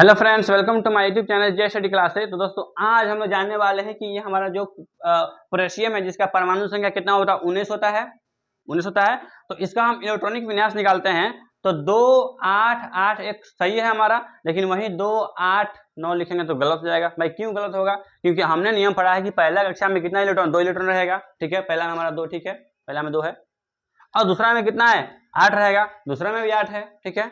Hello friends, welcome to my YouTube channel Jai study classes. तो दोस्तों आज हम लोग जानने वाले हैं कि ये हमारा जो पोटेशियम है जिसका परमाणु संख्या कितना होता है 19 होता है 19 होता है। तो इसका हम इलेक्ट्रॉनिक विन्यास निकालते हैं तो 2 8 8 एक सही है हमारा, लेकिन वहीं 2 8 9 लिखेंगे तो गलत हो जाएगा। भाई क्यों गलत होगा? क्योंकि हमने नियम पढ़ा है कि पहला कक्षा में कितना इलेक्ट्रॉन 2 इलेक्ट्रॉन रहेगा। ठीक है, पहला में हमारा 2, ठीक है, पहला में 2 है और दूसरा में कितना है 8 रहेगा, दूसरा में भी 8 है। ठीक है,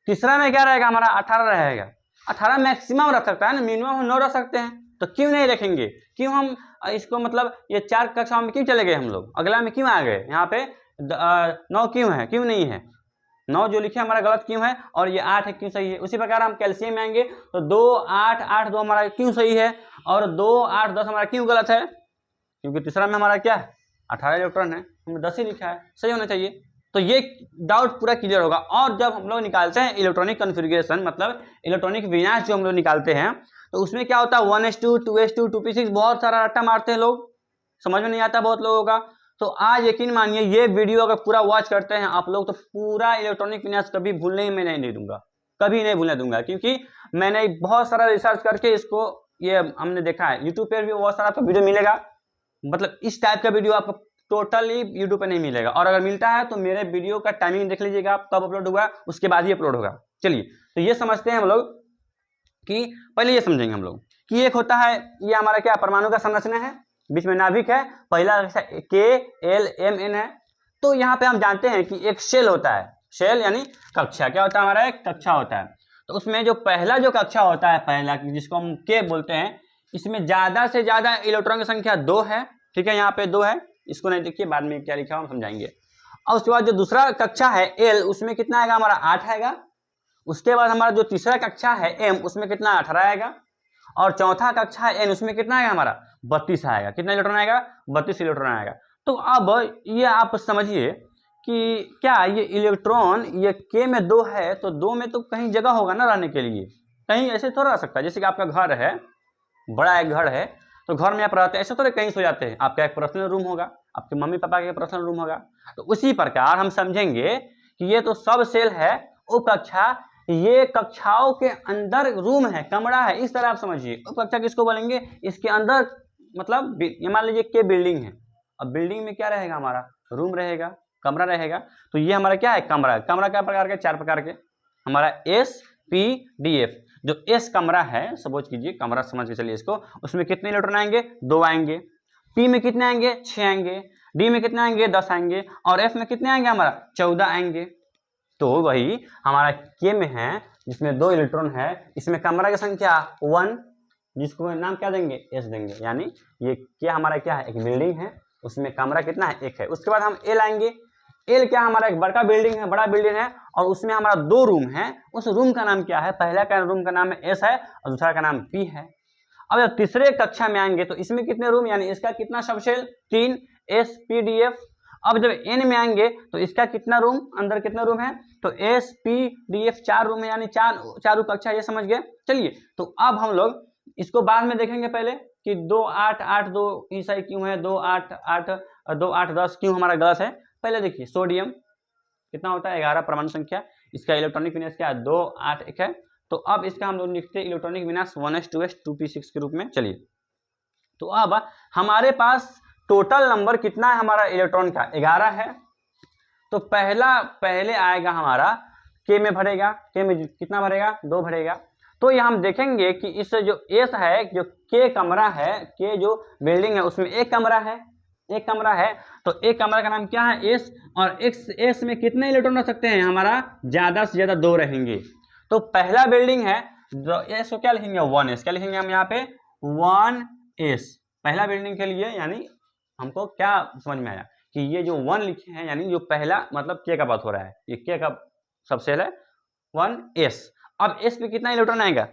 तीसरा में क्या रहेगा हमारा 18 रहेगा। 18 मैक्सिमम रख सकता है ना, मिनिमम हम 9 रख सकते हैं, तो क्यों नहीं रखेंगे? क्यों हम इसको मतलब ये 4 कक्षाओं में क्यों चले गए हम लोग, अगला में क्यों आ गए? यहाँ पे 9 क्यों है, क्यों नहीं है? 9 जो लिखे हमारा गलत क्यों है और ये 8 है क्यों सही है? उसी प्रकार हम कैल्शियम में आएंगे तो 2 8 8 2 हमारा क्यों सही है और 2 8 10 हमारा क्यों गलत है? क्योंकि तीसरा में हमारा क्या है 18 इलेक्ट्रॉन है, हमने 10 ही लिखा है, सही होना चाहिए। तो ये डाउट पूरा क्लियर होगा। और जब हम लोग निकालते हैं इलेक्ट्रॉनिक कॉन्फ़िगरेशन मतलब इलेक्ट्रॉनिक विन्यास जो हम लोग निकालते हैं तो उसमें क्या होता है 1s2 2s2 2p6 बहुत सारा रट्टा मारते हैं लोग, समझ में नहीं आता बहुत लोगों का। तो आज यकीन मानिए ये वीडियो अगर पूरा वॉच करते हैं आप लोग तो पूरा इलेक्ट्रॉनिक विन्यास कभी भूलने में नहीं दूंगा, कभी नहीं भूलने दूंगा, क्योंकि मैंने बहुत सारा रिसर्च करके इसको ये हमने देखा है। यूट्यूब पर भी बहुत सारा आपको वीडियो मिलेगा, मतलब इस टाइप का वीडियो आपको टोटली यूट्यूब पे नहीं मिलेगा, और अगर मिलता है तो मेरे वीडियो का टाइमिंग देख लीजिएगा आप, कब अपलोड होगा उसके बाद ही अपलोड होगा। चलिए तो ये समझते हैं हम लोग कि पहले ये समझेंगे हम लोग कि एक होता है ये हमारा क्या परमाणु का संरचना है, बीच में नाभिक है, पहला KLMN है। तो यहाँ पे हम जानते हैं कि एक शेल होता है, शेल यानी कक्षा, क्या होता है हमारा एक कक्षा होता है। तो उसमें जो पहला जो कक्षा होता है, पहला जिसको हम K बोलते हैं, इसमें ज्यादा से ज्यादा इलेक्ट्रॉन की संख्या 2 है। ठीक है, यहाँ पे 2 है, इसको नहीं देखिए, बाद में क्या लिखा हम समझाएंगे। और उसके बाद जो दूसरा कक्षा है L उसमें कितना आएगा हमारा 8 आएगा। उसके बाद हमारा जो तीसरा कक्षा है M उसमें कितना 18 आएगा। और चौथा कक्षा है N उसमें कितना आएगा हमारा 32 आएगा। कितना इलेक्ट्रॉन आएगा 32 इलेक्ट्रॉन आएगा। तो अब ये आप समझिए कि क्या ये इलेक्ट्रॉन ये K में 2 है तो 2 में तो कहीं जगह होगा ना रहने के लिए, कहीं ऐसे थोड़ा रह सकता है। जैसे कि आपका घर है, बड़ा एक घर है, तो घर में आप रहते हैं, ऐसे थोड़े कहीं सो जाते हैं, आपका एक पर्सनल रूम होगा, आपके मम्मी पापा का पर्सनल रूम होगा। तो उसी प्रकार हम समझेंगे कि ये तो सब सेल है, उपकक्षा ये कक्षाओं के अंदर रूम है, कमरा है, इस तरह आप समझिए। उपकक्षा किसको बोलेंगे? इसके अंदर मतलब ये मान लीजिए कि बिल्डिंग है, अब बिल्डिंग में क्या रहेगा हमारा रूम रहेगा, कमरा रहेगा। तो ये हमारा क्या है कमरा। कमरा क्या प्रकार के? 4 प्रकार के, हमारा SPDF। जो एस कमरा है, सपोज कीजिए कमरा समझ के चलिए इसको, उसमें कितने इलेक्ट्रॉन आएंगे 2 आएंगे। P में कितने आएंगे 6 आएंगे। D में कितने आएंगे 10 आएंगे। और F में कितने आएंगे हमारा 14 आएंगे। तो वही हमारा K में है जिसमें 2 इलेक्ट्रॉन है, इसमें कमरा की संख्या 1, जिसको नाम क्या देंगे S देंगे। यानी ये क्या हमारा क्या है एक बिल्डिंग है, उसमें कमरा कितना है 1 है। उसके बाद हम L आएंगे। L क्या हमारा एक बड़ा बिल्डिंग है, बड़ा बिल्डिंग है और उसमें हमारा 2 रूम है। उस रूम का नाम क्या है? पहला का रूम का नाम है S है और दूसरा का नाम P है। अब जब तीसरे कक्षा में आएंगे तो इसमें कितने रूम, यानी इसका कितना सबसेल 3 SPDF। अब जब N में आएंगे तो इसका कितना रूम, अंदर कितना रूम है? तो SPDF 4 रूम है, यानी चार कक्षा, ये समझ गए। चलिए तो अब हम लोग इसको बाद में देखेंगे, पहले कि 2 8 8 2 ईसाई क्यों है, 2 8 8 2 8 10 क्यों हमारा गलत है। पहले देखिए सोडियम कितना होता है 11 परमाणु संख्या, इसका इलेक्ट्रॉनिक विन्यास क्या है 2 8 1 है। तो अब इसका हम लोग लिखते हैं इलेक्ट्रॉनिक विन्यास 1s 2s 2p6 के रूप में। चलिए तो अब हमारे पास टोटल नंबर कितना है हमारा इलेक्ट्रॉन का 11 है। तो पहले आएगा हमारा K में भरेगा, K में कितना भरेगा 2 भरेगा। तो ये हम देखेंगे कि इस जो S है, जो K कमरा है, K जो बिल्डिंग है उसमें एक कमरा है, एक कमरा है। तो एक कमरा का नाम क्या है S, और S में कितने इलेक्ट्रॉन रह सकते हैं हमारा ज्यादा से ज्यादा 2 रहेंगे। तो पहला बिल्डिंग है जो S को क्या लिखेंगे 1s, क्या लिखेंगे हम यहाँ पे 1s पहला बिल्डिंग के लिए। यानी हमको क्या समझ में आया कि ये जो 1 लिखे हैं यानी जो पहला मतलब K का बात हो रहा है, ये K का सबसेल है 1s। अब S पे कितना इलेक्ट्रॉन आएगा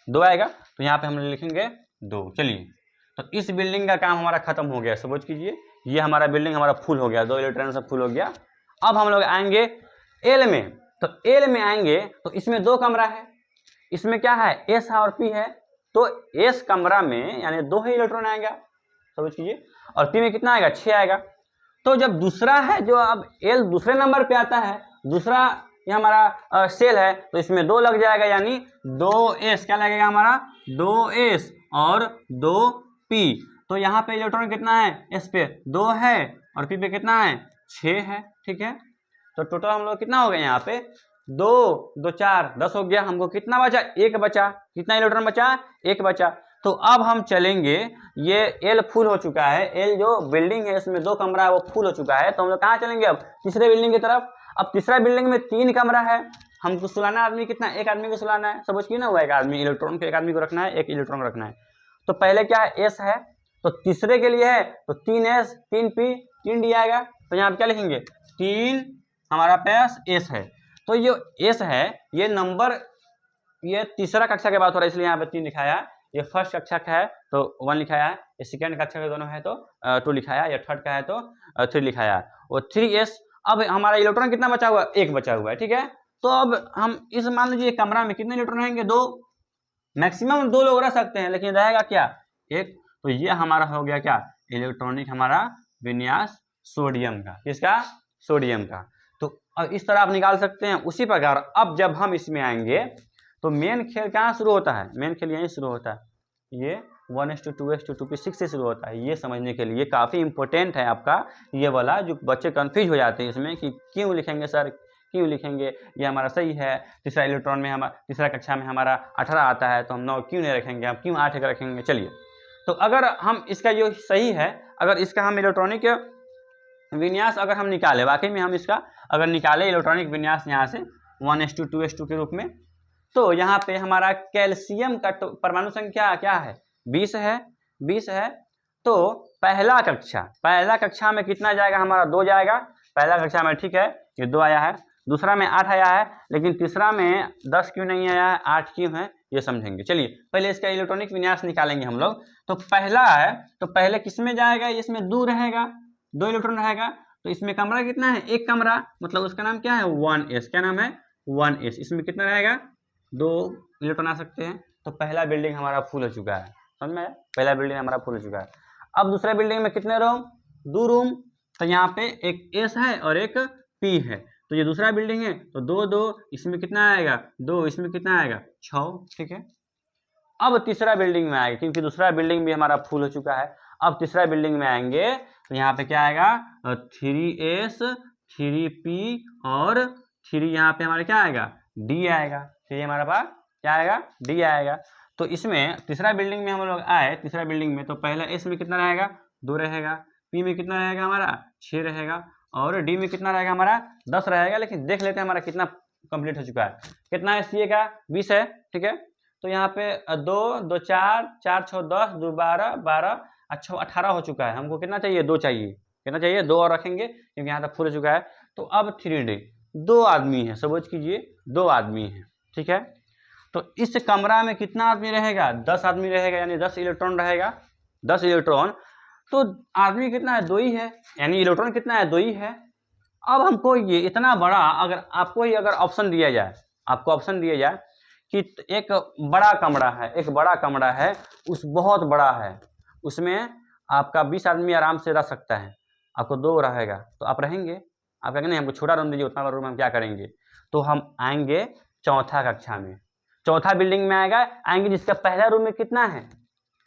2 आएगा, तो यहाँ पे हम लिखेंगे 2। चलिए तो इस बिल्डिंग का काम हमारा खत्म हो गया, सपोज कीजिए ये हमारा बिल्डिंग हमारा फुल हो गया, 2 इलेक्ट्रॉन से फुल हो गया। अब हम लोग आएंगे L में। तो L में आएंगे तो इसमें 2 कमरा है, इसमें क्या है S और P है। तो S कमरा में यानी 2 ही इलेक्ट्रॉन आएगा, समझ कीजिए। और P में कितना आएगा 6 आएगा। तो जब दूसरा है जो अब L दूसरे नंबर पे आता है, दूसरा ये हमारा सेल है, तो इसमें 2 लग जाएगा, यानी 2s क्या लगेगा हमारा 2s और 2p। तो यहाँ पे इलेक्ट्रॉन कितना है, s पे 2 है और p पे कितना है 6 है। ठीक है, तो टोटल हम लोग कितना हो गया यहाँ पे 2 2 4 10 हो गया। हमको कितना बचा, 1 बचा। कितना इलेक्ट्रॉन बचा, 1 बचा। तो अब हम चलेंगे, ये L फुल हो चुका है, L जो बिल्डिंग है इसमें 2 कमरा है वो फुल हो चुका है। तो हम लोग कहाँ चलेंगे अब, तीसरे बिल्डिंग की तरफ। अब तीसरा बिल्डिंग में 3 कमरा है, हमको सुलाना आदमी कितना, 1 आदमी को सुलाना है। समझ की ना, हुआ 1 आदमी इलेक्ट्रॉन को, 1 आदमी को रखना है, 1 इलेक्ट्रॉन को रखना है। तो पहले क्या है S है, तो तीसरे के लिए है तो 3s 3p 3d आएगा। तो यहाँ पे क्या लिखेंगे 3 हमारा पास S है। तो ये S है, ये नंबर, ये तीसरा कक्षा के बाद हो रहा है इसलिए यहाँ पे 3 लिखाया है। ये फर्स्ट कक्षा का है तो 1 लिखाया है, ये सेकेंड कक्षा के दोनों है तो 2 लिखाया है, या थर्ड का है तो 3 लिखाया है, वो 3s। अब हमारा इलेक्ट्रॉन कितना बचा हुआ है, 1 बचा हुआ है। ठीक है, तो अब हम इस मान लीजिए कमरा में कितने इलेक्ट्रॉन रहेंगे, 2, मैक्सिमम 2 लोग रह सकते हैं, लेकिन रहेगा क्या 1। तो ये हमारा हो गया क्या इलेक्ट्रॉनिक हमारा विन्यास सोडियम का, किसका सोडियम का। तो अब इस तरह आप निकाल सकते हैं। उसी प्रकार अब जब हम इसमें आएंगे तो मेन खेल कहाँ शुरू होता है, मेन खेल यहीं शुरू होता है, ये 1s2 2s2 2p 6 से शुरू होता है। ये समझने के लिए काफ़ी इंपॉर्टेंट है आपका ये वाला, जो बच्चे कंफ्यूज हो जाते हैं इसमें कि क्यों लिखेंगे सर, क्यों लिखेंगे, ये हमारा सही है। तीसरा इलेक्ट्रॉन में हमारा तीसरा कक्षा में हमारा 18 आता है तो हम 9 क्यों नहीं रखेंगे, हम क्यों 8 रखेंगे। चलिए, तो अगर हम इसका जो सही है, अगर इसका हम इलेक्ट्रॉनिक विन्यास अगर हम निकाले, वाकई में हम इसका अगर निकाले इलेक्ट्रॉनिक विन्यास यहाँ से 1s2 2s2 के रूप में, तो यहाँ पे हमारा कैल्शियम का परमाणु संख्या क्या है 20 है, 20 है। तो पहला कक्षा में कितना जाएगा हमारा 2 जाएगा, पहला कक्षा में। ठीक है, ये 2 आया है, दूसरा में 8 आया है, लेकिन तीसरा में 10 क्यों नहीं आया है, 8 क्यों है, ये समझेंगे। चलिए पहले इसका इलेक्ट्रॉनिक विन्यास निकालेंगे हम लोग। तो पहला है, तो पहले किस में जाएगा, इसमें 2 रहेगा, 2 इलेक्ट्रॉन रहेगा। तो इसमें कमरा कितना है, 1 कमरा, मतलब उसका नाम क्या है 1s, क्या नाम है 1s। इसमें कितना रहेगा 2 इलेक्ट्रॉन आ सकते हैं। तो पहला बिल्डिंग हमारा फुल हो चुका है, समझ में, पहला बिल्डिंग हमारा फुल हो चुका है। अब दूसरा बिल्डिंग में कितने रूम, 2 रूम। तो यहाँ पे एक S है और एक P है, तो ये दूसरा बिल्डिंग है तो 2 2, इसमें कितना आएगा 2, इसमें कितना आएगा 6। ठीक है, अब तीसरा बिल्डिंग में आएगा, क्योंकि दूसरा बिल्डिंग भी हमारा फुल हो चुका है। अब तीसरा बिल्डिंग में आएंगे तो यहाँ पे क्या आएगा 3s 3p और 3 यहाँ पे हमारा क्या आएगा D आएगा। तो ये हमारे पास क्या आएगा D आएगा। तो इसमें तीसरा बिल्डिंग में हम लोग आए, तीसरा बिल्डिंग में तो पहला S में कितना रहेगा 2 रहेगा, P में कितना रहेगा हमारा 6 रहेगा, और D में कितना रहेगा हमारा 10 रहेगा। लेकिन देख लेते हैं हमारा कितना कंप्लीट हो चुका है, कितना है CA का 20 है। ठीक है, तो यहाँ पे 2 2 4 4 6 10 2 12 12 अच्छा 18 हो चुका है। हमको कितना चाहिए 2 चाहिए, कितना चाहिए 2 और रखेंगे क्योंकि यहाँ तक फुल हो चुका है। तो अब 3D 2 आदमी है, समझ कीजिए 2 आदमी है। ठीक है, तो इस कमरा में कितना आदमी रहेगा 10 आदमी रहेगा, यानी 10 इलेक्ट्रॉन रहेगा, 10 इलेक्ट्रॉन। तो आदमी कितना है 2 ही है, यानी इलेक्ट्रॉन कितना है 2 ही है। अब हमको ये इतना बड़ा, अगर आपको ही अगर ऑप्शन दिया जाए, आपको ऑप्शन दिया जाए कि एक बड़ा कमरा है, एक बड़ा कमरा है, उस बहुत बड़ा है, उसमें आपका 20 आदमी आराम से रह सकता है, आपको 2 रहेगा तो आप रहेंगे। आप कहेंगे नहीं हमको छोटा रूम दीजिए, उतना बड़ा रूम हम क्या करेंगे। तो हम आएंगे चौथा कक्षा में, चौथा बिल्डिंग में आएंगे जिसका पहला रूम में कितना है,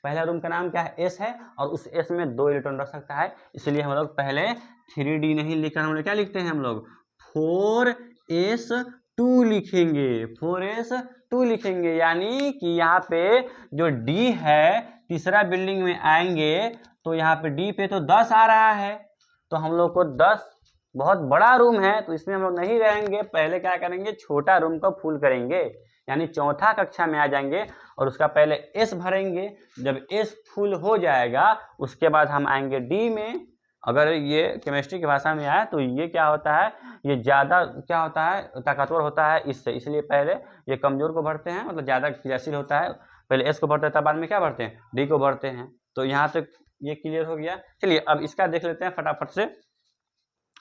पहला रूम का नाम क्या है S है, और उस S में 2 इलेक्ट्रॉन रख सकता है। इसलिए हम लोग पहले 3D नहीं लिखकर हम लोग क्या लिखते हैं, हम लोग 4s2 लिखेंगे, 4s2 लिखेंगे। यानी कि यहाँ पे जो D है तीसरा बिल्डिंग में आएंगे तो यहाँ पे D पे तो 10 आ रहा है, तो हम लोग को 10 बहुत बड़ा रूम है तो इसमें हम लोग नहीं रहेंगे। पहले क्या करेंगे छोटा रूम को फुल करेंगे, यानी चौथा कक्षा में आ जाएंगे और उसका पहले S भरेंगे। जब S फुल हो जाएगा उसके बाद हम आएंगे D में। अगर ये केमिस्ट्री की भाषा में आए तो ये क्या होता है, ये ज़्यादा क्या होता है ताकतवर होता है इससे, इसलिए पहले ये कमज़ोर को भरते हैं, मतलब ज़्यादा क्रियाशील होता है, पहले S को भरते हैं तब बाद में क्या भरते हैं D को भरते हैं। तो यहाँ तक ये क्लियर हो गया। चलिए अब इसका देख लेते हैं फटाफट से।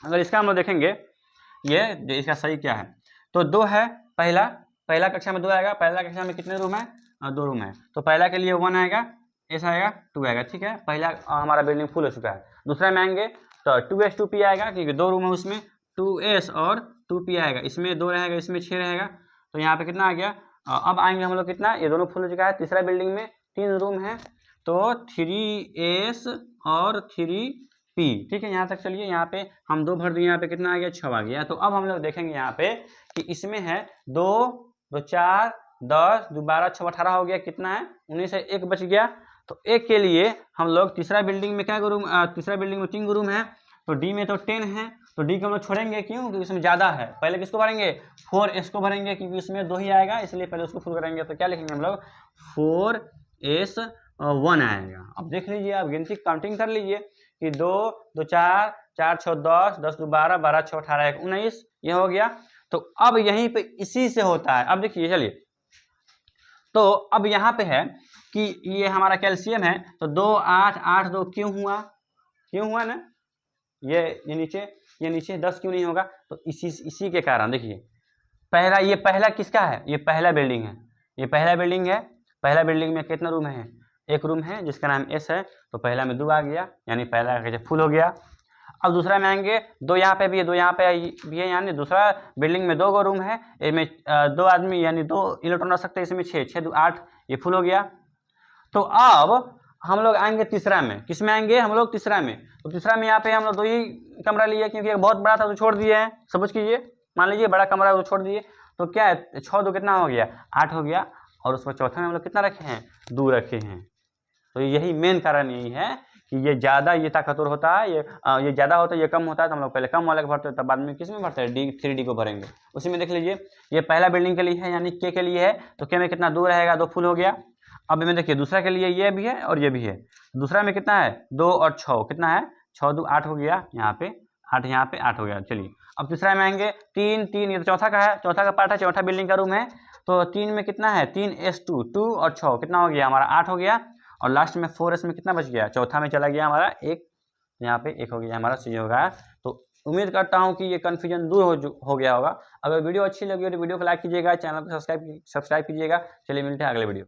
अगर इसका हम लोग देखेंगे ये इसका सही क्या है, तो 2 है, पहला कक्षा में 2 आएगा। पहला कक्षा में कितने रूम है 2 रूम है, तो पहला के लिए 1 आएगा, S आएगा 2 आएगा। ठीक है, पहला हमारा बिल्डिंग फुल हो चुका है। दूसरा में आएंगे तो 2s2p आएगा क्योंकि 2 रूम है उसमें, 2s और 2p आएगा, इसमें 2 रहेगा, इसमें 6 रहेगा, तो यहाँ पे कितना आ गया। अब आएंगे हम लोग कितना, ये दोनों फुल हो चुका है। तीसरा बिल्डिंग में 3 रूम है, तो 3s और 3p, ठीक है। यहाँ तक चलिए, यहाँ पे हम 2 भर दिए, यहाँ पे कितना आ गया, 6 आ गया। तो अब हम लोग देखेंगे यहाँ पे कि इसमें है 2 2 4 10 2 12 6 18 हो गया, कितना है 19 है, 1 बच गया। तो 1 के लिए हम लोग तीसरा बिल्डिंग में क्या रूम, तीसरा बिल्डिंग में 3 रूम है, तो डी में तो 10 है, तो डी को हम लोग छोड़ेंगे, क्यों, क्योंकि इसमें ज़्यादा है। पहले किसको भरेंगे, 4s को भरेंगे, क्योंकि इसमें 2 ही आएगा, इसलिए पहले उसको फुल करेंगे। तो क्या लिखेंगे हम लोग, 4s1 आएगा। अब देख लीजिए, आप गिनती काउंटिंग कर लीजिए कि 2 2 4 4 6 10 10 2 12 12 6 18 1 19, ये हो गया। तो अब यहीं पे इसी से होता है। अब देखिए चलिए, तो अब यहाँ पे है कि ये हमारा कैल्शियम है, तो 2 8 8 2 क्यों हुआ ना, ये नीचे 10 क्यों नहीं होगा, तो इसी के कारण। देखिए ये पहला किसका है, ये पहला बिल्डिंग है, ये पहला बिल्डिंग है। पहला बिल्डिंग में कितना रूम है, 1 रूम है जिसका नाम s है, तो पहला में 2 आ गया, यानी पहला फुल हो गया। अब दूसरा में आएंगे, 2 यहाँ पे भी है, 2 यहाँ पे भी है, यानी दूसरा बिल्डिंग में 2 गो रूम है, इसमें 2 आदमी यानी 2 इलेक्ट्रॉन रख सकते हैं, इसमें 6 6 2 8, ये फुल हो गया। तो अब हम लोग आएंगे तीसरा में, किस में आएंगे हम लोग, तीसरा में। तो तीसरा में यहाँ पे हम लोग 2 ही कमरा लिए, क्योंकि एक बहुत बड़ा था तो छोड़ दिए हैं, समझ कीजिए, मान लीजिए बड़ा कमरा है तो छोड़ दिए। तो क्या है, 6 2 कितना हो गया, 8 हो गया, और उसमें चौथा में हम लोग कितना रखे हैं, 2 रखे हैं। तो यही मेन कारण यही है कि ये ज़्यादा ये ताकतवर होता है, ये ज़्यादा होता है, ये कम होता है, तो हम लोग पहले कम वाले को भरते हैं, तब बाद में किस में भरते हैं, D 3D को भरेंगे। उसी में देख लीजिए, ये पहला बिल्डिंग के लिए है, यानी के लिए है, तो के में कितना 2 रहेगा, 2 फुल हो गया। अब में देखिए दूसरा के लिए ये भी है और ये भी है, दूसरा में कितना है, 2 और 6 कितना है, 6 2 8 हो गया, यहाँ पे 8, यहाँ पे 8 हो गया। चलिए अब तीसरा में आएंगे, 3 3, ये तो चौथा का है, चौथा का पार्ट है, चौथा बिल्डिंग का रूम है, तो 3 में कितना है, 3s2 2 और 6 कितना हो गया हमारा, 8 हो गया। और लास्ट में 4s में कितना बच गया, चौथा में चला गया हमारा 1, यहाँ पे 1 हो गया हमारा, सही होगा। तो उम्मीद करता हूँ कि ये कन्फ्यूजन दूर हो गया होगा। अगर वीडियो अच्छी लगी हो तो वीडियो को लाइक कीजिएगा, चैनल को सब्सक्राइब कीजिएगा। चलिए मिलते हैं अगले वीडियो।